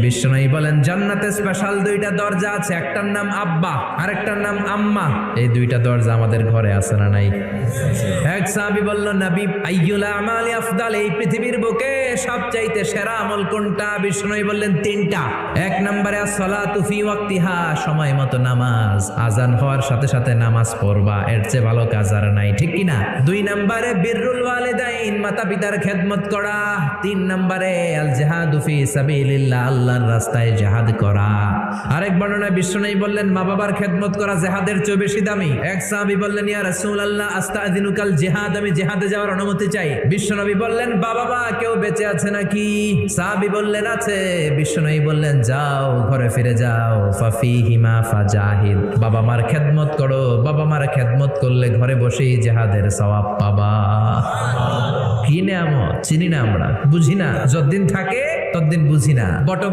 বিষ্ণু বলেন জান্নাতে স্পেশাল দুইটা দরজা আছে, একটার নাম আব্বা আরেকটার নাম আম্মা। এই দুইটা দরজা আমাদের ঘরে আছে না নাই? এক সাহাবী বলল, নবী আইয়ুল আমালি আফদাল, এই পৃথিবীর বুকে সবচাইতে সেরা আমল কোনটা? বিষ্ণু বললেন তিনটা। এক নম্বরে আসসালাতু ফি ওয়াক্তিহা, সময় মতো নামাজ, আজান হওয়ার সাথে সাথে নামাজ পড়বা, এর চেয়ে ভালো কাজ আর নাই, ঠিক কি না? দুই নম্বরে বিররুল ওয়ালিদাইন, মাতা পিতার খেদমত করা। তিন নম্বরে আল জিহাদু ফি সাবিলিল্লাহ, আল্লাহর রাস্তায় জিহাদ করা। আরেক বর্ণনায় বিষ্ণু বললেন মা বাবার খেদমত করা জিহাদের চেয়ে বেশি দামি। এক সাহাবী বললেন, ইয়া রাসূলুল্লাহ আস্তাযিনুকাল জিহাদ, আমি জিহাদে যাওয়ার অনুমতি চাই। বিশ্বনবী বললেন, বাবা কেউ বেঁচে আছে নাকি? সাহাবী বললেন, আছে। বিশ্বনবী বললেন, যাও ঘরে ফিরে যাও, ফাফিহিমা ফাজাহিদ, বাবা মার খেদমত করো, বাবা মার খেদমত করলে ঘরে বসেই জিহাদের সওয়াব পাবা। কি নেয়ামত চিনি না আমরা, বুঝি না, যতদিন থাকে ততদিন বুঝি না।